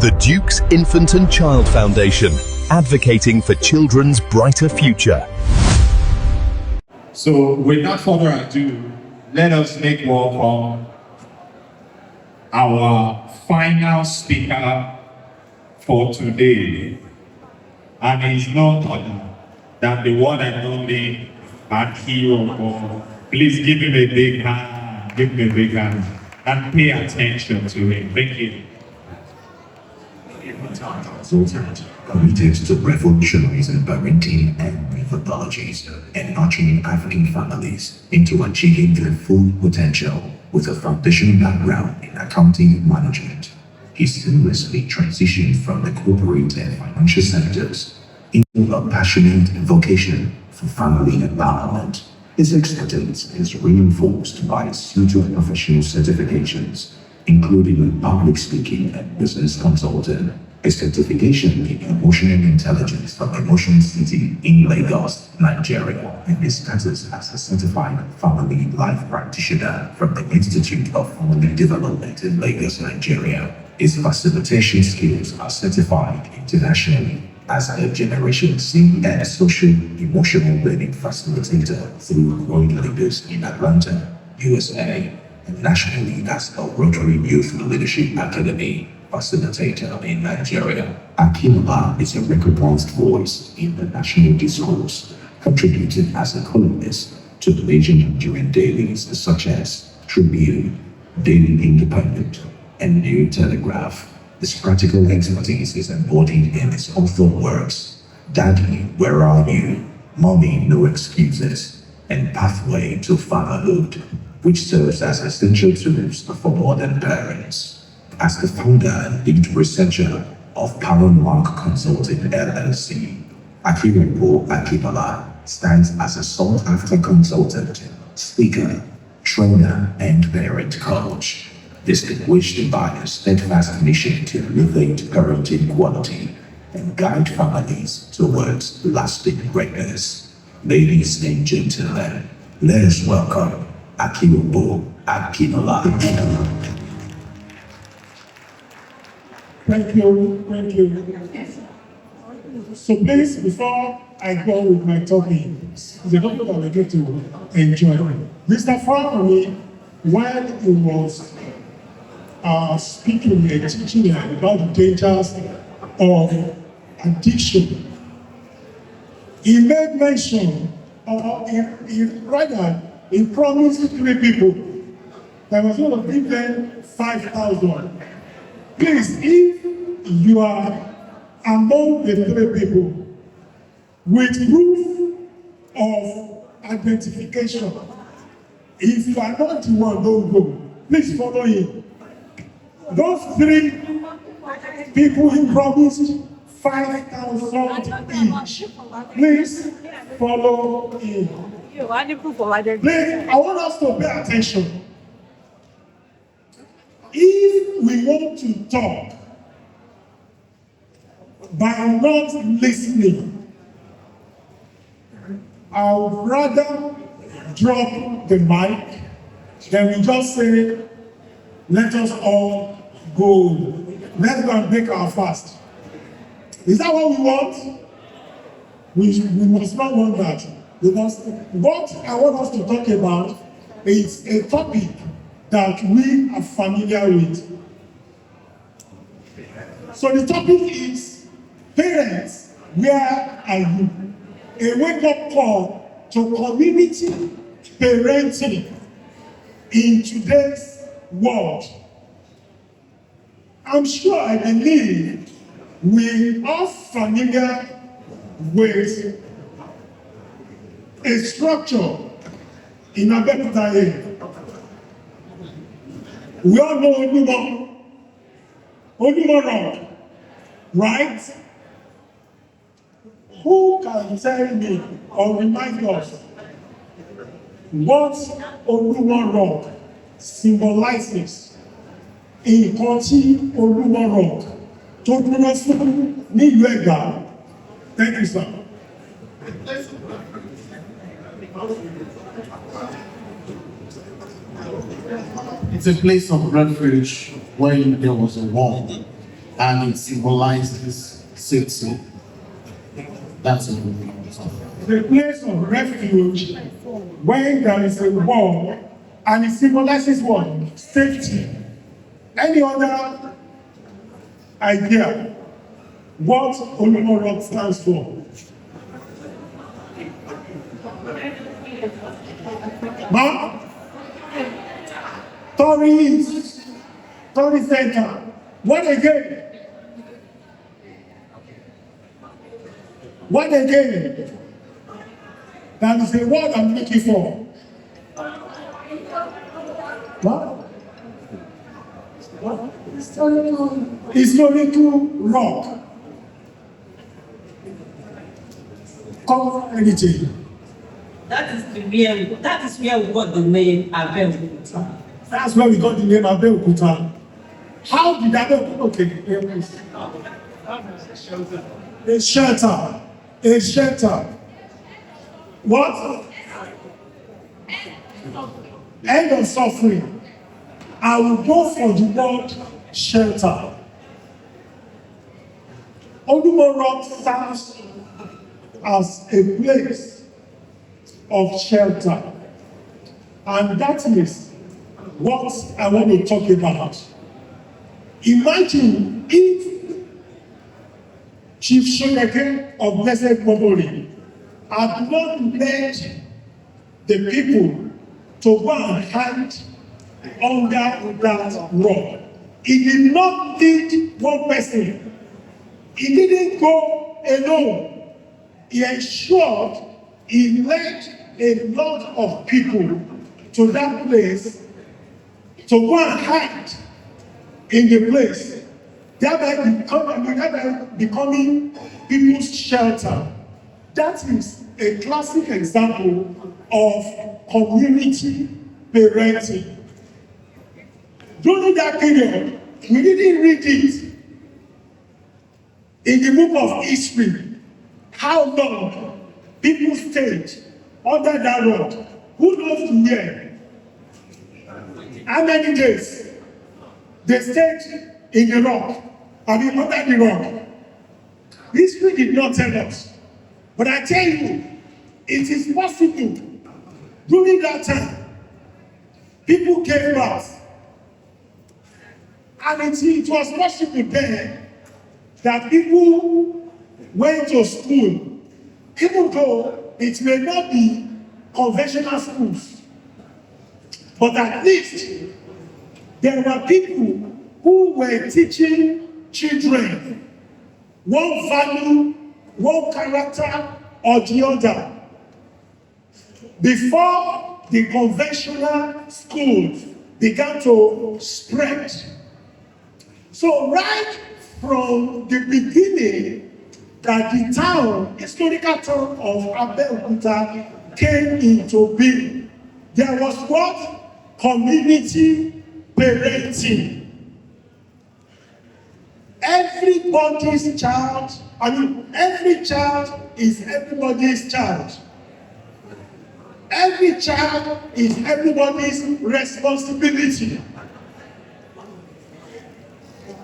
The Duke's Infant and Child Foundation, advocating for children's brighter future. So, without further ado, let us make welcome our final speaker for today. And he's none other than the one and only Akinropo. Please give him a big hand, and pay attention to him. Thank you. Committed to revolutionizing parenting and methodologies and nurturing African families into achieving their full potential with a foundational background in accounting management. He seamlessly transitioned from the corporate and financial sectors into a passionate vocation for family empowerment. His expertise is reinforced by a suite of professional certifications, including public speaking and business consulting, a certification in emotional intelligence from Emotion City in Lagos, Nigeria, and his status as a certified family life practitioner from the Institute of Family Development in Lagos, Nigeria. His facilitation skills are certified internationally as a Generation C and social emotional learning facilitator through Growing Leaders in Atlanta, USA, and nationally as a Rotary Youth Leadership Academy facilitator in Nigeria. Akinola is a recognized voice in the national discourse, contributing as a columnist to the major Nigerian dailies such as Tribune, Daily Independent, and New Telegraph. This practical expertise is embodied in his author works, Daddy, Where Are You?, Mommy, No Excuses, and Pathway to Fatherhood, which serves as essential tools for modern parents. As the founder and lead researcher of Paramount Consulting LLC, Akinola Akinola stands as a sought-after consultant, speaker, trainer, and parent coach, distinguished by a steadfast mission to elevate parenting quality and guide families towards lasting greatness. Ladies and gentlemen, let us welcome Akinropo Akinola. Thank you. So please, before I go with my topic, it's a topic that we're going to enjoy. Mr. Franklin, while he was speaking and teaching about the dangers of addiction, he made mention, or he promised 3 people that was going to give them 5,000. Please, if you are among the 3 people with proof of identification, if you are not the one, don't go. Please follow him. Those 3 people he promised 5,000 each. Please follow him. Please, I want us to pay attention. If we want to talk by not listening, I would rather drop the mic than we just say, let us all go. Let's go and make our fast. Is that what we want? We must not want that. Because what I want us to talk about is a topic that we are familiar with. So the topic is, parents, where are you? A wake-up call to community parenting in today's world. I'm sure, I believe, we are familiar with a structure in Abeokuta here. We all know Ogun Road, right? Who can tell me or remind us what Ogun Road symbolizes? Nǹkan tí Ogun Road tó dúró fún nílùú Ẹ̀gbá? Thank you, sir. It's a place of refuge when there was a war. and it symbolizes safety. That's what we mean. The place of refuge when there is a war, and it symbolizes what? Safety. Any other idea what Olumoro stands for? Ma? Tory Center. What again? What again? That is the word I'm looking for. What? Historical rock. Cover anything. That is where we got the name Abeokuta. That's where we got the name Abeokuta. How did Abeokuta? Okay. A shelter. A shelter. What? End of suffering. I will go for the word shelter. Olumoro serves as a place of shelter. And that is what I want to talk about. Imagine if Chief Shoneke of Blessed Memory had not led the people to go and hide under that rock. He did not lead one person. He didn't go alone. He ensured he led a lot of people to that place to go and hide in the place, thereby becoming people's shelter. That is a classic example of community parenting. During that period, we didn't read it in the book of history, how long people stayed under that rock. Who knows to hear? How many days they stayed in the rock, under the rock? History did not tell us. But I tell you, it is possible. During that time, people came out. And it was possible then that people went to school, even though it may not be conventional schools. But at least there were people who were teaching children one value, one character or the other. Before the conventional schools began to spread. So right from the beginning that the town, historical town of Abeokuta came into being, there was what? Community parenting. Everybody's child, every child is everybody's child. Every child is everybody's responsibility.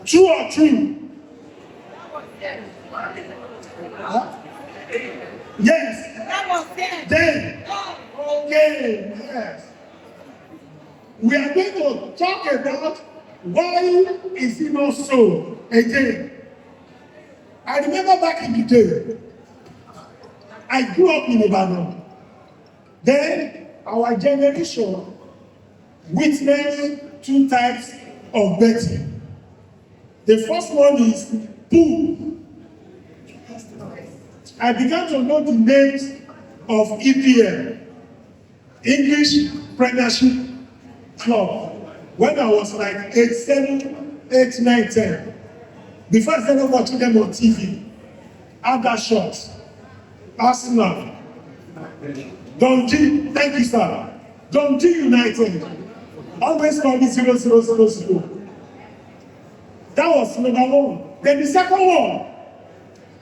True or true? Huh? Yes. Then, okay, yes. We are going to talk about why is it not so again. I remember back in the day, I grew up in Ibadan. Then our generation witnessed two types of betting. The first one is pool. I began to know the names of EPL, English Premiership Club, when I was like 8, 9, 10. Before I started watching them on TV, Aldershot, Arsenal, Dundee, thank you sir, Dundee United, always call me 0-0-0-0. That was number one. Then the second one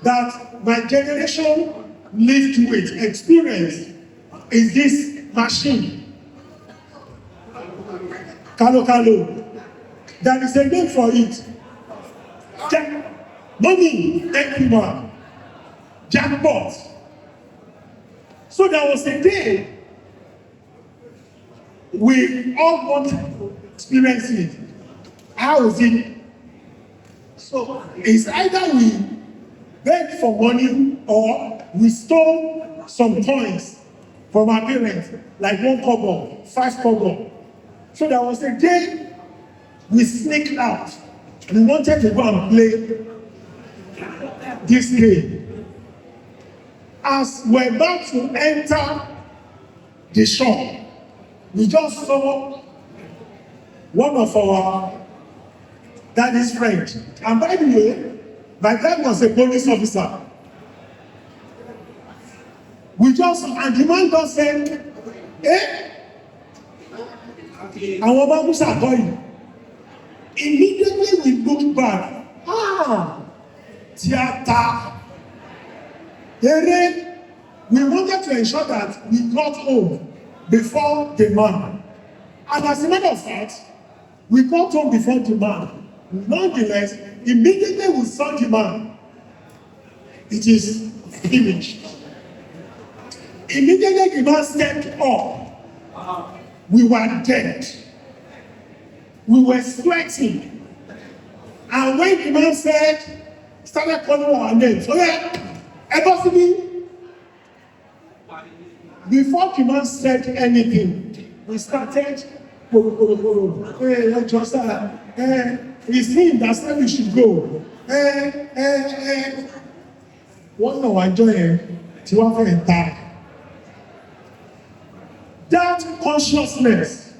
that my generation lived with, experienced, is this machine. Kalo. There is a name for it. Mommy, thank you, ma. Jackpot. So there was a day we all wanted to experience it. How is it? So it's either we beg for money or we stole some coins from our parents, like 1 kobo, 5 kobo. So there was a day we sneaked out. We wanted to go and play this game. As we're about to enter the shop, we just saw one of our daddy's friends. And by the way, my dad was a police officer. And the man just said, àwọn ọba musa kọ́ yìí. Immediately we looked back. Theater. We wanted to ensure that we got home before the man. And as a matter of fact, we got home before the man. Nonetheless, immediately we saw the man. It is finished. Immediately the man stepped up. We were dead. We were sweating. And when the man started calling our names, before the man said anything, we started, it's him that said we should go. One no I join to have a attack. That consciousness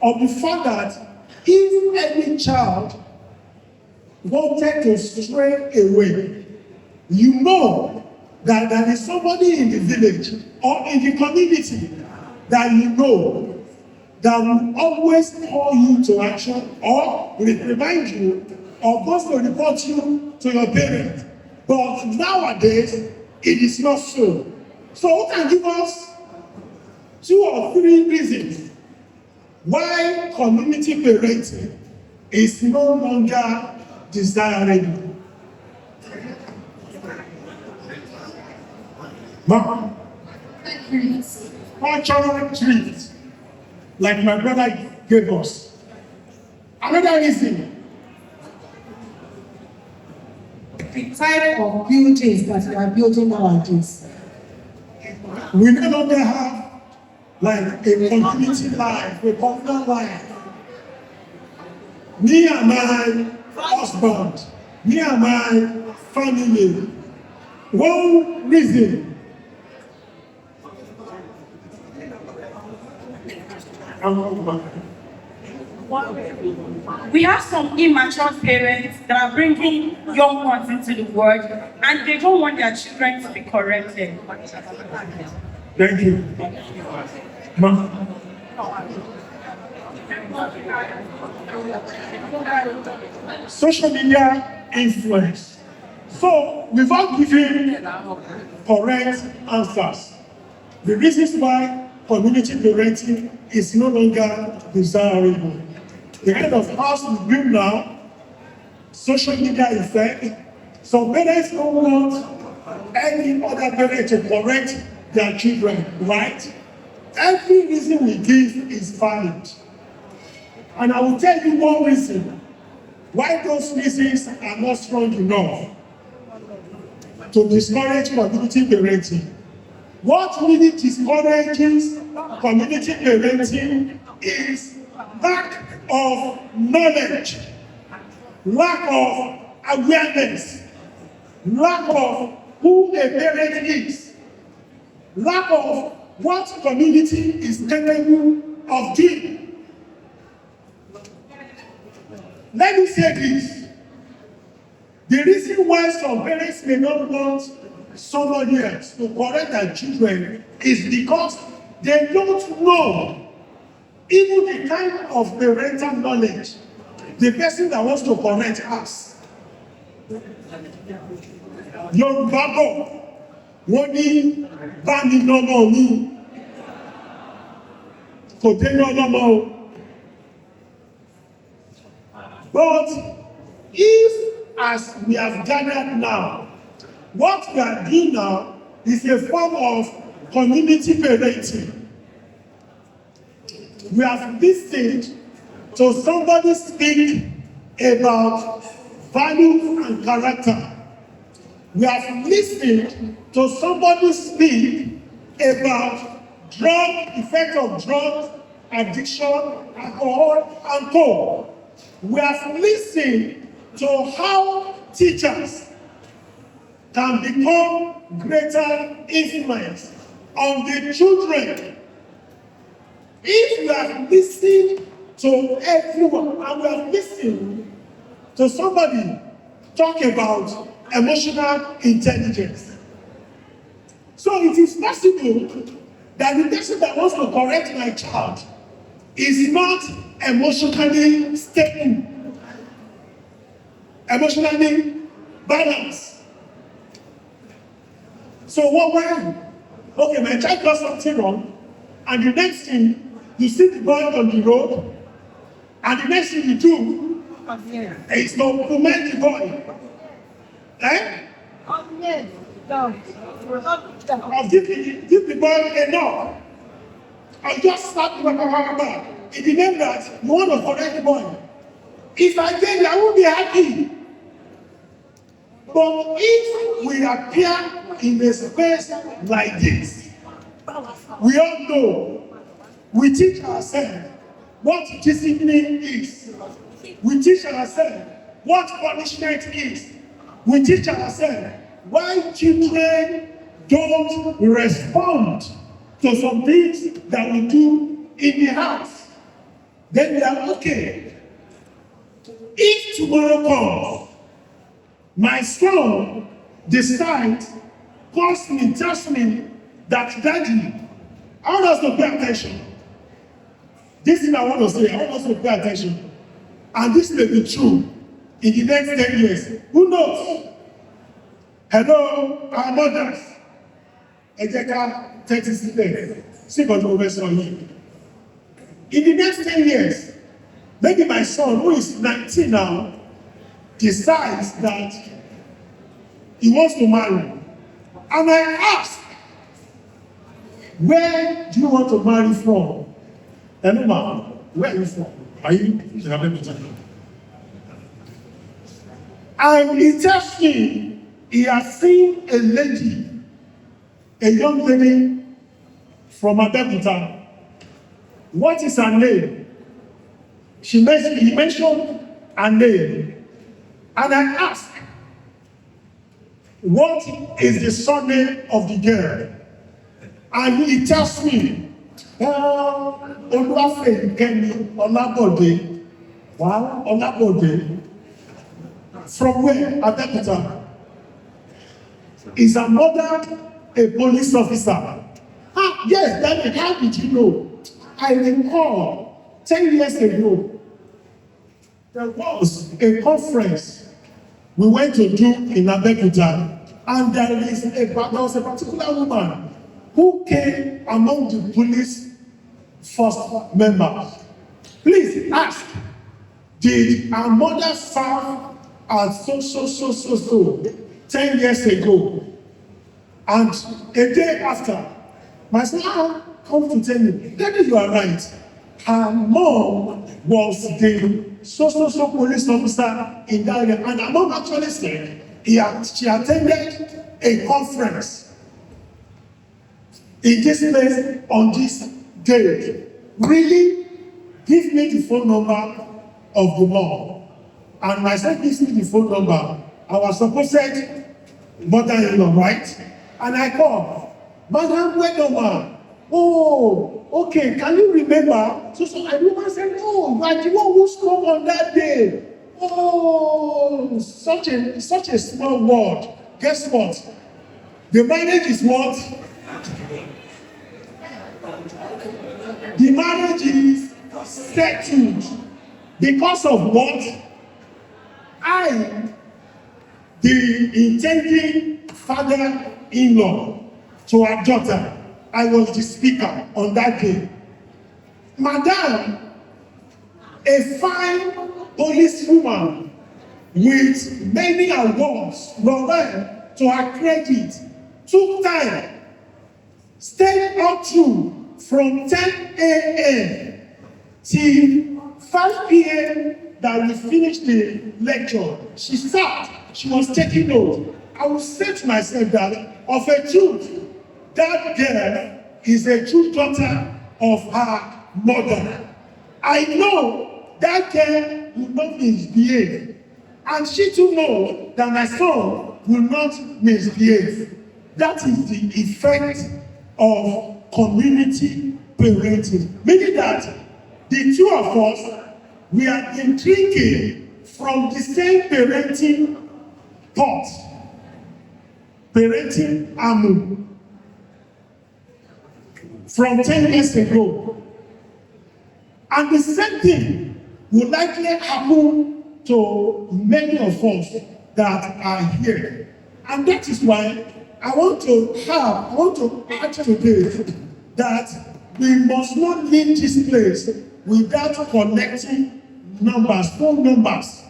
of the fact that if any child wanted to stray away, you know that there is somebody in the village or in the community that you know that will always call you to action or remind you or goes to report you to your parents. But nowadays, it is not so. So who can give us 2 or 3 reasons why community parenting is no longer desirable? Mom, cultural treats like my brother gave us. Another reason, the type of buildings that we are building nowadays. We no longer have like a community life, a communal life. Me and my husband, me and my family. One reason. We have some immature parents that are bringing young ones into the world and they don't want their children to be corrected. Thank you. Ma. Social media influence. So, without giving correct answers, the reasons why community parenting is no longer desirable. The kind of house we build now, social media effect, some parents don't want any other parent to correct their children, right? Every reason we give is valid. And I will tell you one reason why those reasons are not strong enough to discourage community parenting. What really discourages community parenting is lack of knowledge, lack of awareness, lack of who a parent is, lack of what community is capable of doing. Let me say this. The reason why some parents may not want somebody else to correct their children is because they don't know even the kind of parental knowledge the person that wants to correct has. Yorùbá bọ̀ wọ́n ní bá mi lọ́mọ mi kò dé ní ọlọ́mọ o. But if as we have gathered now, what we are doing now is a form of community parenting. We have listened to somebody speak about value and character. We have listened to somebody speak about effect of drugs, addiction, alcohol, and co. We have listened to how teachers can become greater influence on the children. If you have listened to everyone and we have listened to somebody talk about emotional intelligence, so it is possible that the person that wants to correct my child is not emotionally stable, emotionally balanced. So what when? Okay, my child does something wrong, and the next thing, you see the boy on the road, and the next thing you do is to comment the boy. Eh? Or give the boy a knock. Or just slap the boy in the name that you want to correct the boy. If I tell you, I won't be happy. But if we appear in a space like this, we all know, we teach ourselves what discipline is. We teach ourselves what punishment is. We teach ourselves why children don't respond to some things that we do in the house. Then we are okay. If tomorrow comes, my son decides, calls me, tells me that daddy, I want us to pay attention. This thing I want to say, I want us to pay attention. And this may be true in the next 10 years. Who knows? Hello, our mothers. Ejeka 30 sílẹ̀, sí kan tó fẹ́ sọ yìí. In the next 10 years, maybe my son, who is 19 now, decides that he wants to marry. And I ask, where do you want to marry from? Hello, ma, where are you from? Are you? And he tells me he has seen a lady, a young lady from Abeokuta. What is her name? He mentioned her name. And I asked, what is the surname of the girl? And he tells me, Oluwafemi Olabode. Wow, Olabode. From where? Abeokuta. Is her mother a police officer? Ah, yes, Daddy, how did you know? I recall 10 years ago, there was a conference we went to do in Abeokuta, and there was a particular woman who came among the police first members. Please ask, did her mother serve as so 10 years ago? And a day after, my son come to tell me, Daddy, you are right. Her mom was the so police officer in that area. And her mom actually said she attended a conference in this place on this day. Really? Give me the phone number of the mom. And my son gives me the phone number. Our supposed mother-in-law, right? And I call, Madam, where number? Oh, okay, can you remember? So I remember saying, oh, you are the one who spoke on that day. Oh, such a small word. Guess what? The marriage is what? The marriage is settled. Because of what? I, the intending father-in-law to her daughter, I was the speaker on that day. Madam, a fine policewoman, with many awards, Lorraine, to her credit, took time, stayed up through from 10 a.m. till 5 p.m. that we finished the lecture. She sat, she was taking notes. I would say to myself that of a truth, that girl is a true daughter of her mother. I know that girl will not misbehave. And she too knows that my son will not misbehave. That is the effect of community parenting. Meaning that the two of us, we are drinking from the same parenting pot, parenting ammo from 10 years ago. And the same thing will likely happen to many of us that are here. And that is why I want to add today that we must not leave this place without collecting numbers, phone numbers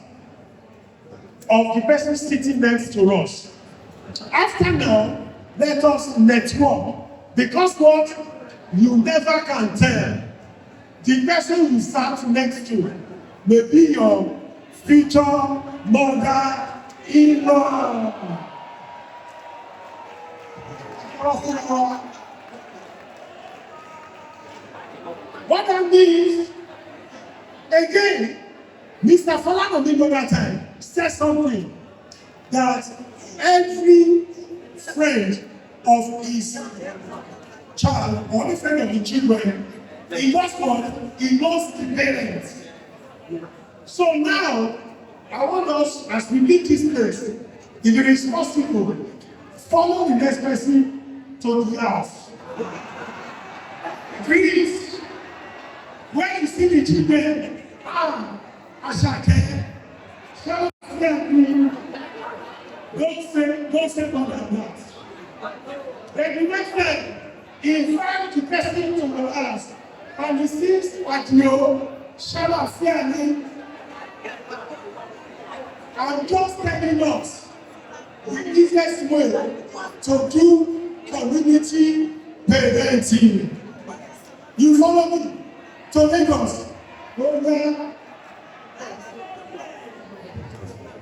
of the person sitting next to us. After now, let us network, because what you never can tell, the person you sat next to may be your future mother-in-law. What that means, again, Mr. Falana the other time said something that every friend of his child or any friend of the children, he lost what? He lost the parents. So now, I want us, as we leave this place, if it is possible, follow the next person to the house. Please, when you see the children, Ashake, don't say more than that. Then the next time, invite the person to your house, and he sees at your shadow fairly, and just telling us the easiest way to do community parenting. You follow me to Lagos. Over.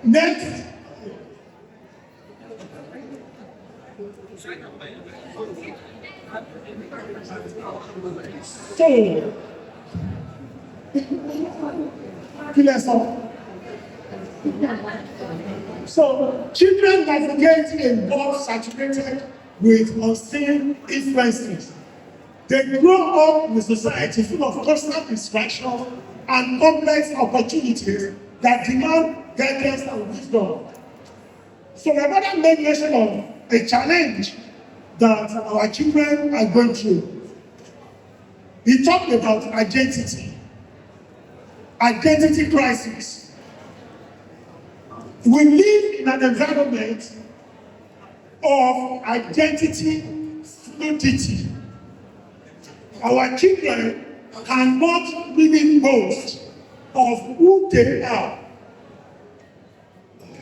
Next. So, so children navigate in world saturated with unseen influences. They grow up in a society full of constant distraction and complex opportunities that demand guidance and wisdom. So my mother made mention of a challenge that our children are going through. He talked about identity crisis. We live in an environment of identity fluidity. Our children cannot really boast of who they are.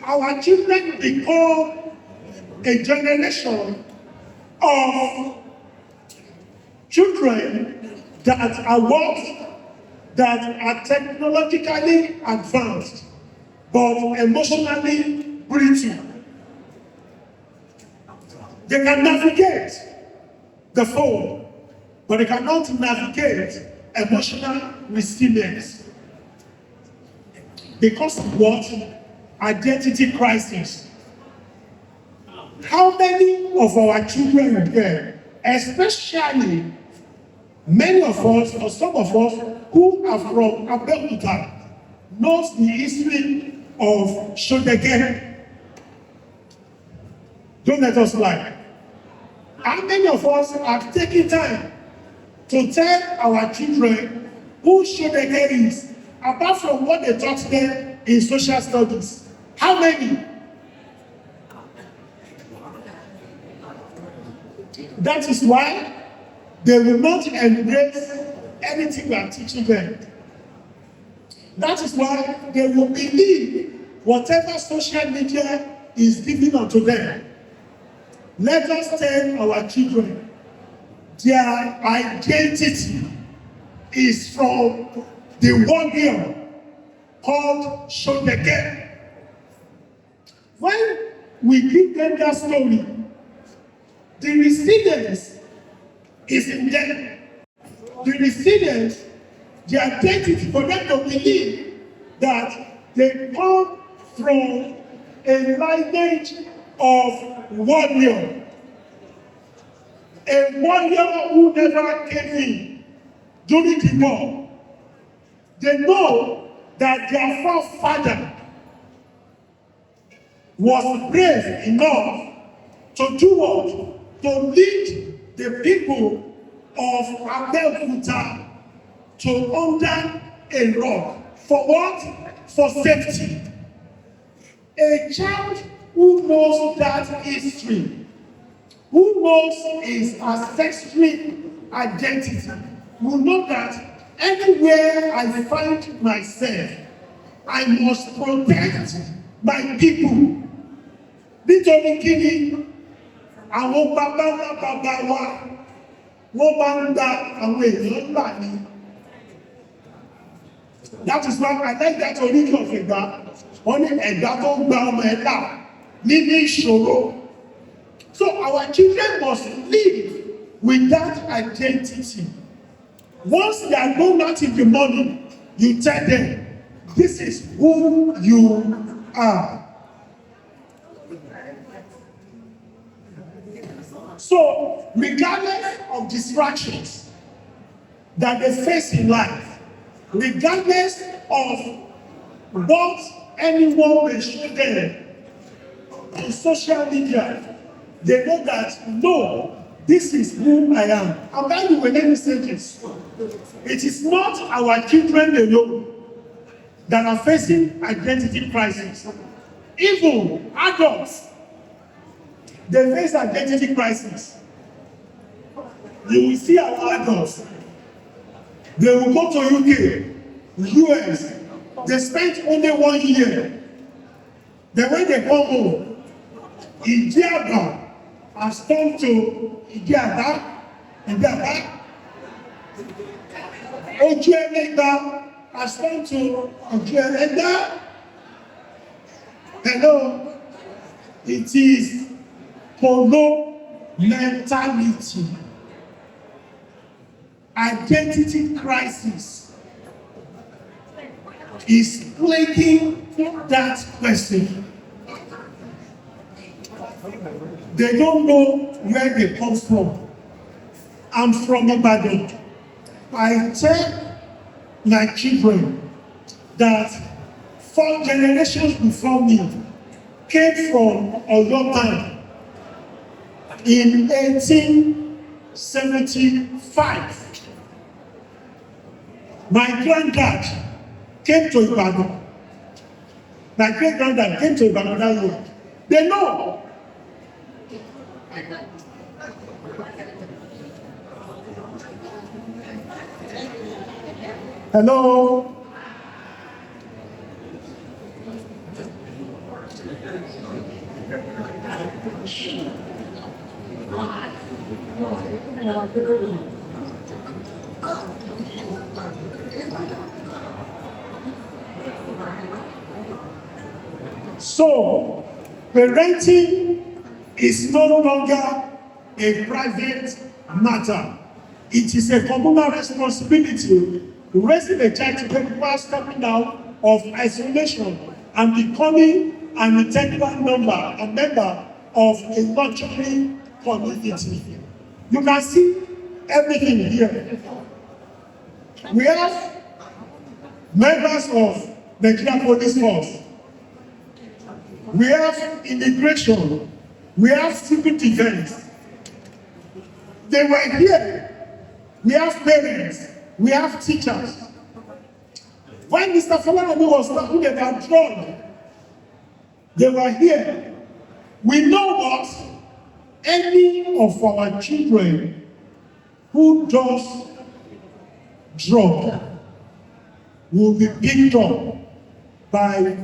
Our children become a generation of children that are what? That are technologically advanced, but emotionally brittle. They can navigate the phone, but they cannot navigate emotional resilience. Because of what? Identity crisis. How many of our children are there, especially many of us or some of us who are from Abeokuta, knows the history of Shodege? Don't let us lie. How many of us have taken time to tell our children who Shodege is, apart from what they taught them in social studies? How many? That is why they will not embrace anything we are teaching them. That is why they will believe whatever social media is giving unto them, let us tell our children their identity is from the warrior called Shondeke. When we give them that story, the resilience is in them. The resilience, the identity for them to believe that they come from a lineage of warrior. A warrior who never came in during the war. They know that their forefather was brave enough to do what? To lead the people of Abeokuta to under a rock. For what? For safety. A child who knows that history, who knows his ancestral identity, will know that anywhere I find myself, I must protect my people. Nítorí kí ni àwọn bàbá ńlá bàbá wa wọ́n máa ń gba àwọn èèyàn ńlá ni. That is why I like that oríkì of Ẹ̀gbá. Wọ́n ní ẹ̀gbá tó ń gba ọmọ ẹ̀ là nínú ìṣòro. So our children must live with that identity. Once they are going out in the morning, you tell them, this is who you are. So, regardless of distractions that they face in life, regardless of what anyone may show them on social media, they know that, no, this is who I am. And by the way, let me say this. It is not our children alone that are facing identity crisis. Even adults, they face identity crisis. You will see our adults. They will go to UK, US. They spent only 1 year. Then when they come home, Idiaba has turned to Idiaba, Ojuelegba has turned to Ojuelegba. Hello, it is polo mentality. Identity crisis is plaguing that question. They don't know where they come from. I'm from Ibadan. I tell my children that 4 generations before me came from Ogun in 1875. My granddad came to Ibadan. My great-granddad came to Ibadan that year. They know. Hello. So, parenting is no longer a private matter. It is a communal responsibility. Raising a child to require stepping out of isolation and becoming an integral member of a nurturing community. You can see everything here. We have members of the Nigeria Police Force. We have immigration. We have civil defense. They were here. We have parents. We have teachers. When Mr. Falana was talking about drug, they were here. We know what any of our children who does drug will be picked up by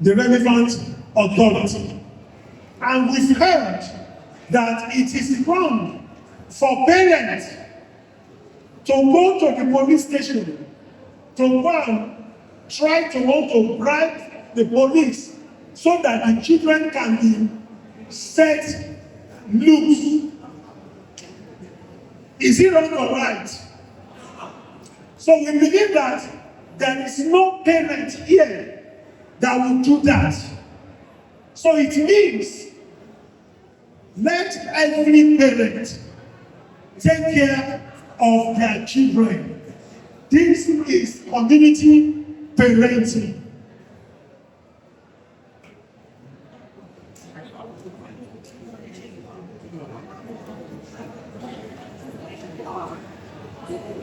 the relevant authority. And we've heard that it is wrong for parents to go to the police station to go and try to want to bribe the police so that the children can be set loose. Is it wrong or right? So we believe that there is no parent here that will do that. So it means let every parent take care of their children. This is community parenting.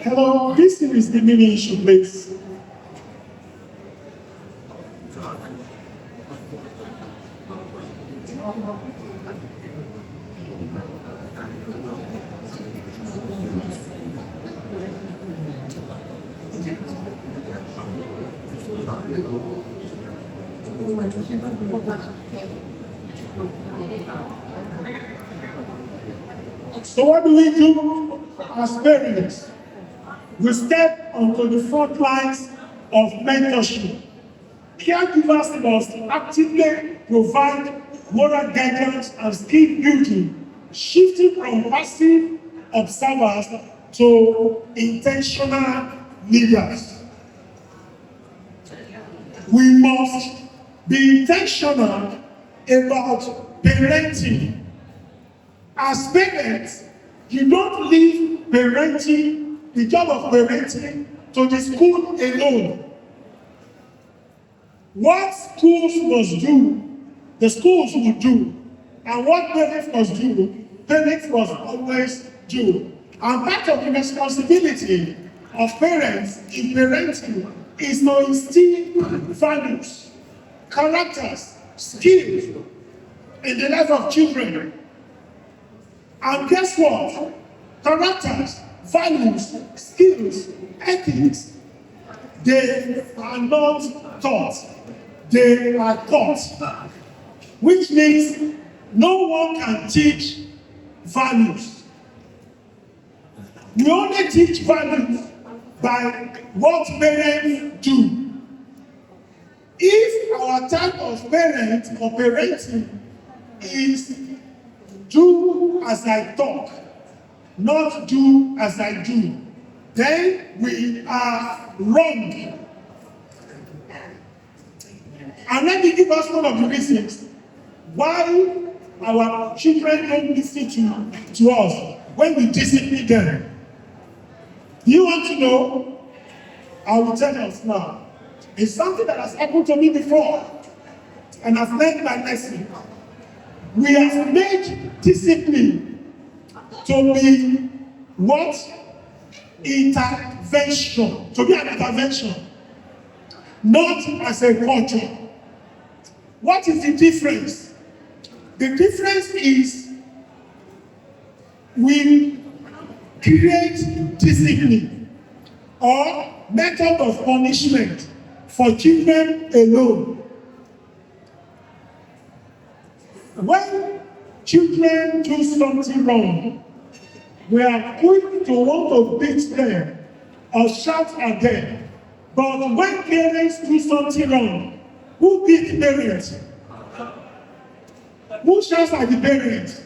Hello, this is the mini issue, please. So what do we do as parents? We step onto the front lines of mentorship. Caregivers must actively provide moral guidance and skill building, shifting from passive observers to intentional leaders. We must be intentional about parenting. As parents, you don't leave parenting, the job of parenting, to the school alone. What schools must do, the schools will do. And what parents must do, parents must always do. And part of the responsibility of parents in parenting is to instill values, characters, skills in the life of children. And guess what? Characters, values, skills, ethics, they are not taught. They are taught. Which means no one can teach values. We only teach values by what parents do. If our type of parent or parenting is do as I talk, not do as I do, then we are wrong. And let me give us one of the reasons why our children don't listen to us when we discipline them. Do you want to know? I will tell us now. It's something that has happened to me before, and I've learned my lesson. We have made discipline to be what? Intervention. To be an intervention. Not as a culture. What is the difference? The difference is we create discipline or method of punishment for children alone. When children do something wrong, we are quick to want to beat them or shout at them. But when parents do something wrong, who beat parents? Who shouts at the parents?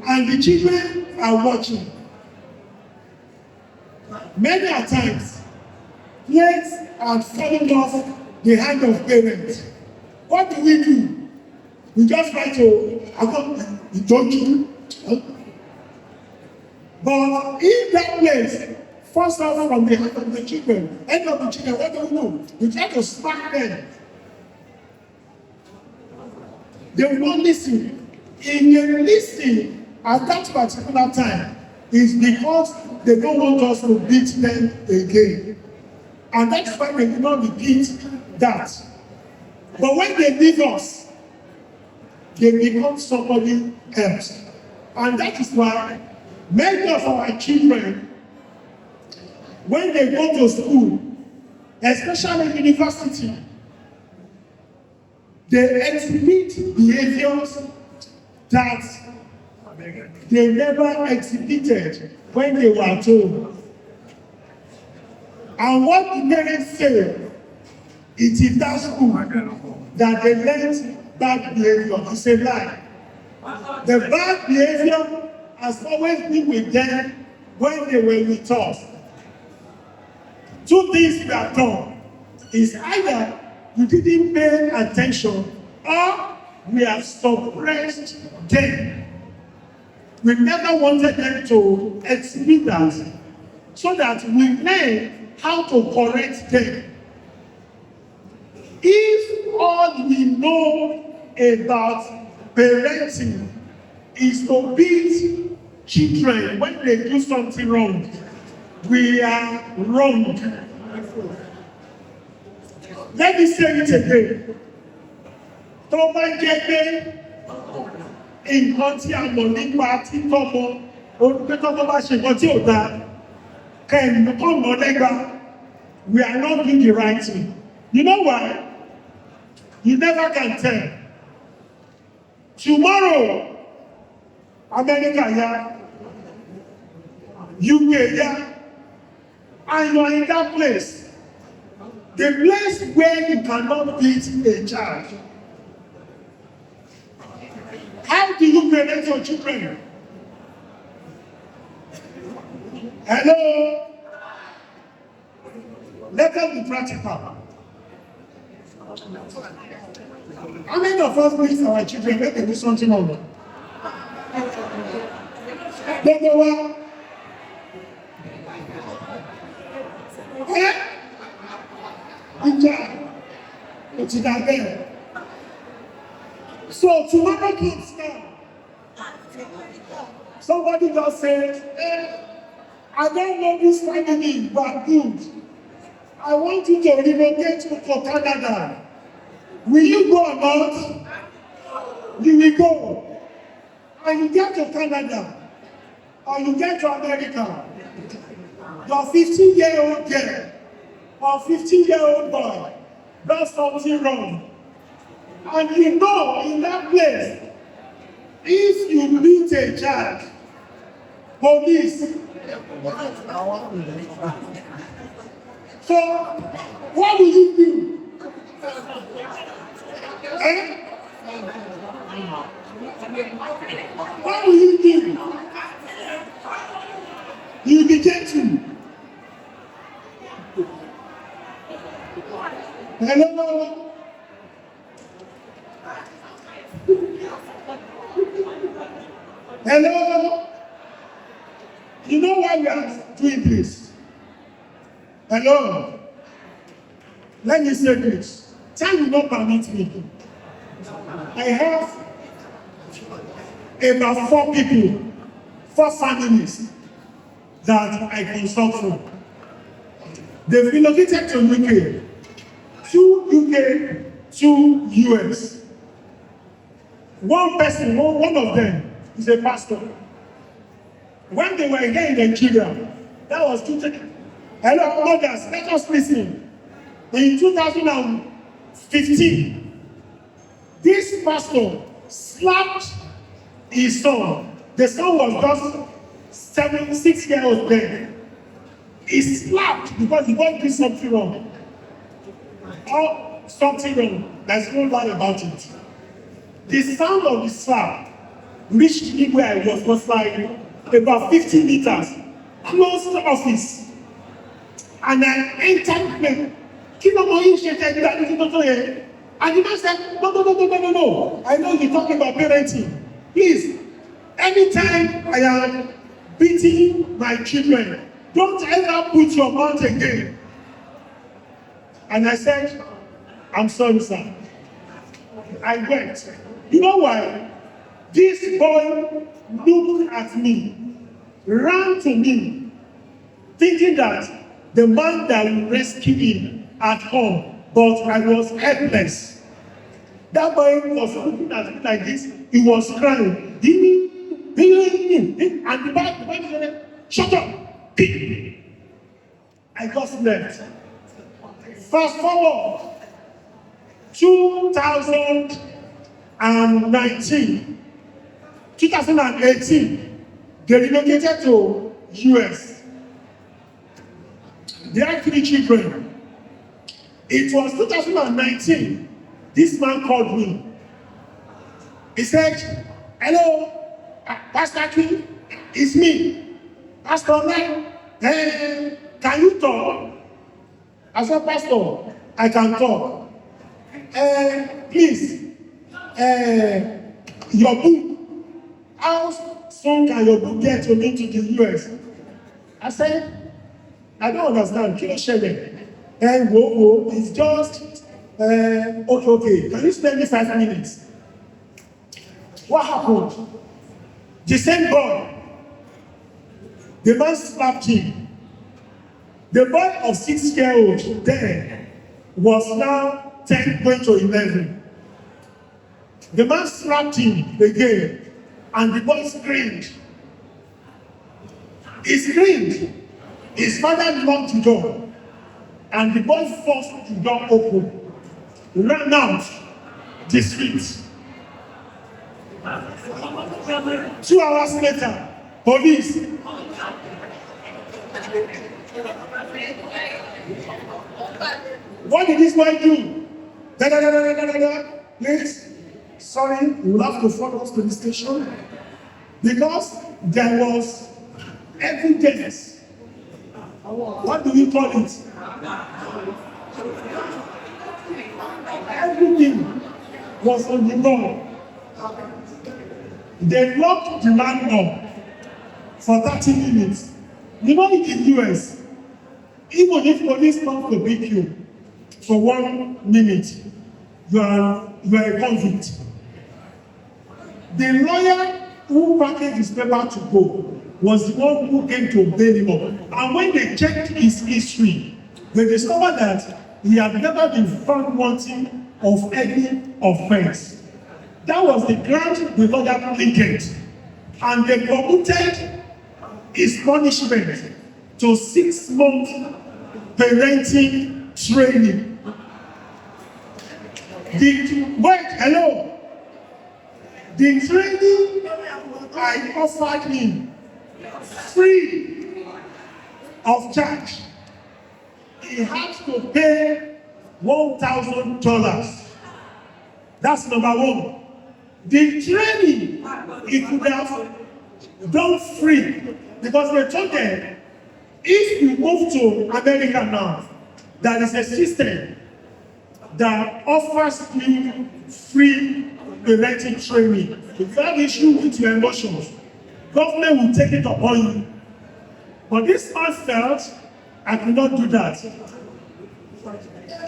And the children are watching. Many a times, parents are falling off the hand of parents. What do? We just try to, don't you? But if that place falls out from the hand of the children, end of the children, what do? We try to smack them. They will not listen. If they listen at that particular time, it's because they don't want us to beat them again. And that's why they do not repeat that. But when they leave us, they become somebody else. And that is why many of our children, when they go to school, especially university, they exhibit behaviors that they never exhibited when they were at home. And what the parents say, it is that school that they learned bad behavior. It's a lie. The bad behavior has always been with them when they were with us. Two things we have done is either you didn't pay attention or we have suppressed them. We never wanted them to exhibit that so that we learn how to correct them. If all we know about parenting is to beat children when they do something wrong, we are wrong. Let me say it again. Tó bá jẹ́ pé nǹkan tí a mọ̀ nípa títọ́mọ, olùgbé tọ́mọ bá ṣe nǹkan tí ò dáa, kẹ́ẹ̀mù ọmọ lẹ́gbàá, we are not doing the right thing. You know why? You never can tell. Tomorrow, America ya, UK ya, and you are in that place. The place where you cannot beat a child. How do you parent your children? Hello? Let us be practical. How many of us beat our children when they do something wrong? Don't know what? It's in our bed. So tomorrow comes now. Somebody just said, I don't know this family, but good. I want you to relocate to Canada. Will you go or not? You will go. And you get to Canada, or you get to America, your 15-year-old girl or 15-year-old boy does something wrong. And you know in that place, if you meet a child, police. So, what will you do? Eh? What will you do? You'll be gentle. Hello? Hello? You know why we are doing this? Hello? Let me say this. Time will not permit me. I have about 4 people, 4 families that I consult from. They've relocated to UK, 2 UK, 2 US. One person, one of them is a pastor. When they were here in Nigeria, that was 2000. Hello, mothers, let us listen. In 2015, this pastor slapped his son. The son was just 6 years old then. He slapped because he wanted to do something wrong. Or something wrong. There's no lie about it. The sound of the slap reached me where I was like about 50 meters, close to the office. And I entered the and the man said, no. I know you're talking about parenting. Please, anytime I am beating my children, don't ever put your mouth again. And I said, I'm sorry, sir. I went. You know why? This boy looked at me, ran to me, thinking that the man that will rescue him at home, but I was helpless. That boy was looking at me like this. He was crying. And the man said, shut up. I just left. Fast forward, 2019, 2018, they relocated to US. They had 3 children. It was 2019, this man called me. He said, hello, Pastor King, it's me. Pastor Nine, can you talk? I said, Pastor, I can talk. Please, your book, how soon can your book get to me to the US? I said, I don't understand. Kí ló ṣẹlẹ̀? Wo, it's just, okay. Can you spare me 5 minutes? What happened? The same boy, the man slapped him. The boy of 6-year-old then was now 10 going to 11. The man slapped him again, and the boy screamed. He screamed. His father locked the door, and the boy forced the door open, ran out the street. 2 hours later, police. What did this boy do? Please, sorry, you will have to follow us to the station because there was evidence. What do you call it? Everything was on the door. They locked the man up for 30 minutes. You know, in the US, even if police come to beat you for 1 minute, you are a convict. The lawyer who packaged his paper to go was the one who came to bail him up. And when they checked his history, they discovered that he had never been found wanting of any offense. That was the ground the lawyer pleaded. And they commuted his punishment to 6 months parenting training. The training I offered him free of charge. He had to pay $1,000. That's number one. The training he could have done free because they told them if you move to America now, there is a system that offers you free parenting training. If you have issue with your emotions, government will take it upon you. But this man felt I could not do that.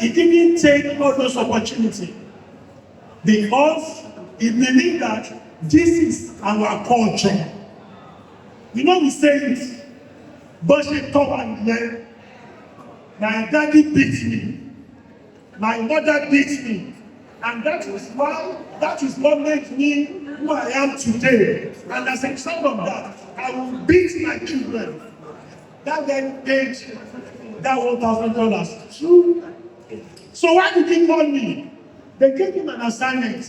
He didn't take all those opportunities because he believed that this is our culture. You know, we say it, but she told me, my daddy beat me, my mother beat me, and that is what made me who I am today. And as a result of that, I will beat my children. That then paid that $1,000. True. So why did he call me? They gave him an assignment.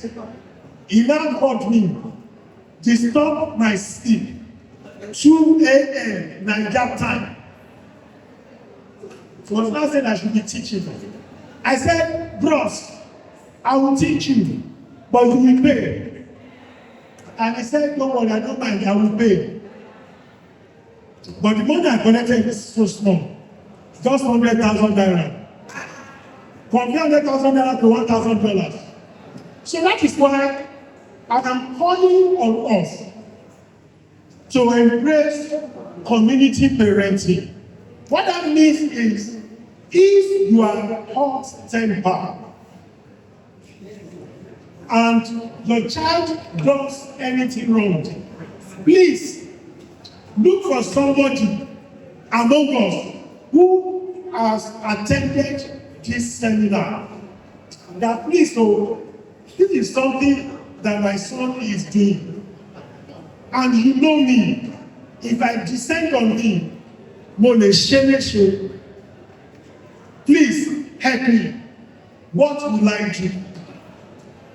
He now called me to stop my sleep. 2 a.m. Nigeria time. So I was now saying I should be teaching. I said, bros, I will teach you, but you will pay. And he said, don't worry, I don't mind, I will pay. But the money I collected is so small. Just $100,000. From $100,000 to $1,000. So that is why I am calling on us to embrace community parenting. What that means is, if you are hot-tempered and your child does anything wrong, please look for somebody among us who has attended this seminar. That please, so this is something that my son is doing. And you know me, if I descend on him, please help me, what will I do?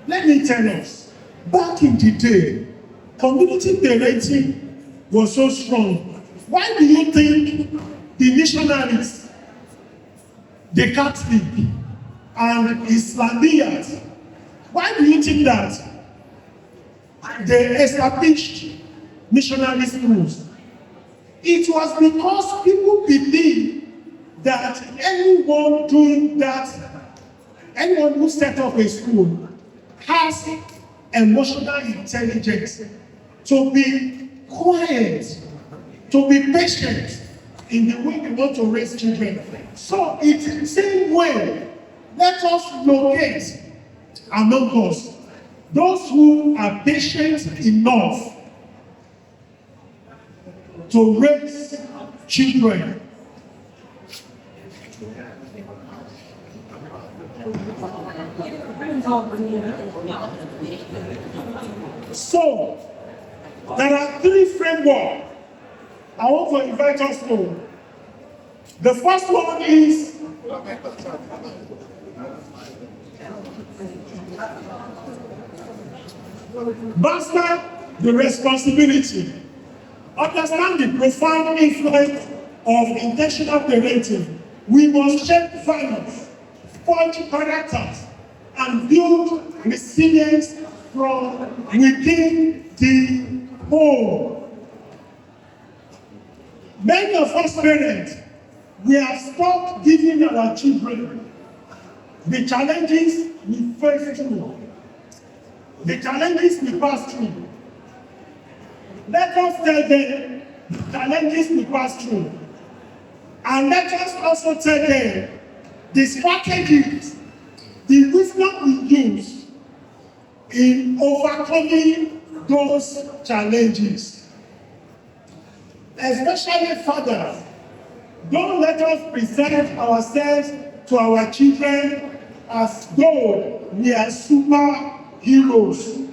Let me tell us, back in the day, community parenting was so strong. Why do you think the missionaries, the Catholic, and Islamiyat, why do you think that they established missionary schools? It was because people believed that anyone doing that, anyone who set up a school has emotional intelligence to be quiet, to be patient in the way we want to raise children. So it's the same way, let us locate among us those who are patient enough to raise children. So, there are three frameworks I want to invite us to. The first one is master the responsibility. Understand the profound influence of intentional parenting. We must shape values, forge characters, and build resilience from within the home. Many of us parents, we have stopped giving our children the challenges we face through, the challenges we pass through. Let us tell them the challenges we pass through. And let us also tell them the strategies, the wisdom we use in overcoming those challenges. Especially fathers, don't let us present ourselves to our children as though we are superheroes.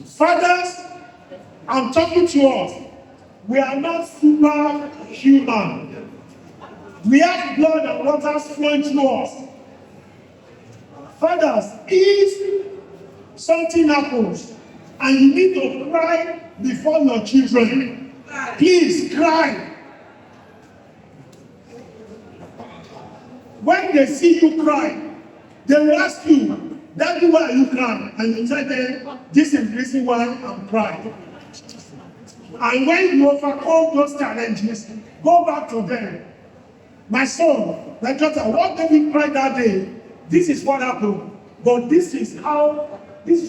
Fathers, I'm talking to us. We are not superhuman. We have blood and water flowing through us. Fathers, if something happens and you need to cry before your children, please cry. When they see you cry, they will ask you, "Daddy, why are you crying?" And you tell them, "This is the reason why I'm crying." And when you overcome those challenges, go back to them. "My son, my daughter, what made me cry that day? This is what happened. But this is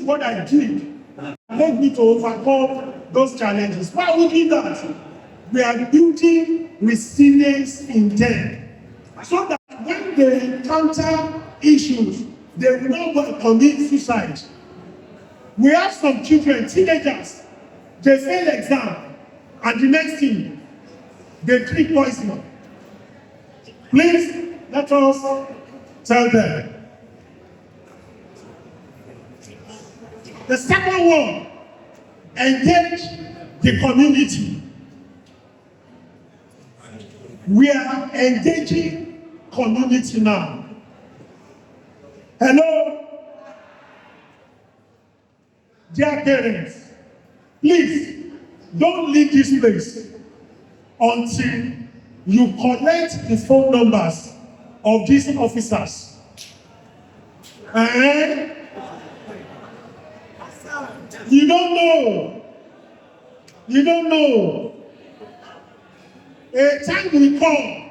what I did. Led me to overcome those challenges." Why we do that? We are building resilience in them. So that when they encounter issues, they will not go and commit suicide. We have some children, teenagers, they fail exam, and the next thing, they drink poison. Please, let us tell them. The second one, engage the community. We are engaging community now. Hello, dear parents, please don't leave this place until you collect the phone numbers of these officers. You don't know. You don't know. A time will come,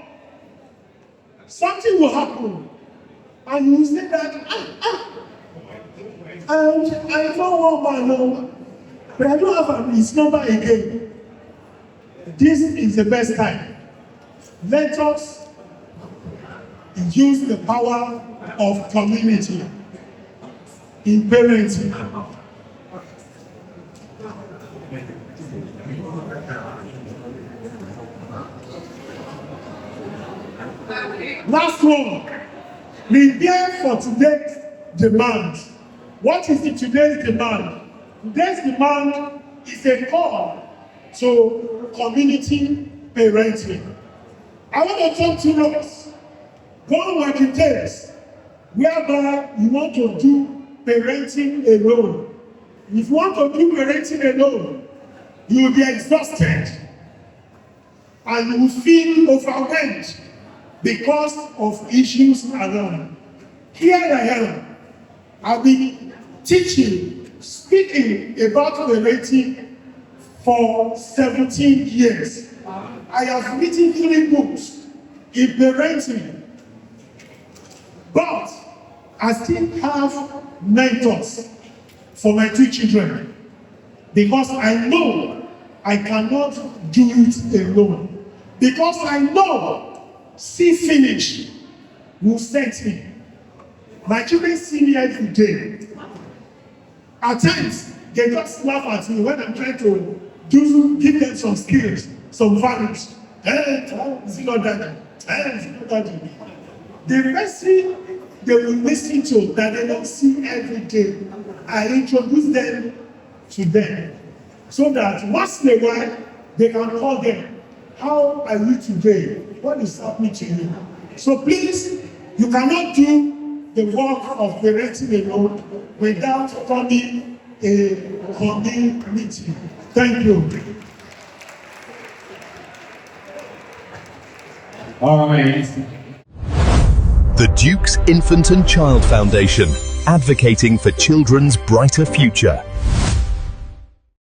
something will happen, and you will say that, I know one man, but I don't have his number again. This is the best time. Let us use the power of community in parenting. Last one, prepare for today's demand. What is today's demand? Today's demand is a call to community parenting. I want to talk to us. Gone were the days whereby you want to do parenting alone. If you want to do parenting alone, you will be exhausted and you will feel overwhelmed because of issues around. Here I am. I've been teaching, speaking about parenting for 17 years. I have written 3 books in parenting, but I still have mentors for my 2 children because I know I cannot do it alone. Because I know see finish will set me. My children see me every day. At times, they just laugh at me when I'm trying to give them some skills, some values. Is it not daddy? Is it not daddy? The first thing they will listen to that they don't see every day, I introduce them to them. So that once in a while, they can call them. How are you today? What is happening to you? So please, you cannot do the work of parenting alone without forming a community. Thank you. All right. The Duke's Infant and Child Foundation, advocating for children's brighter future.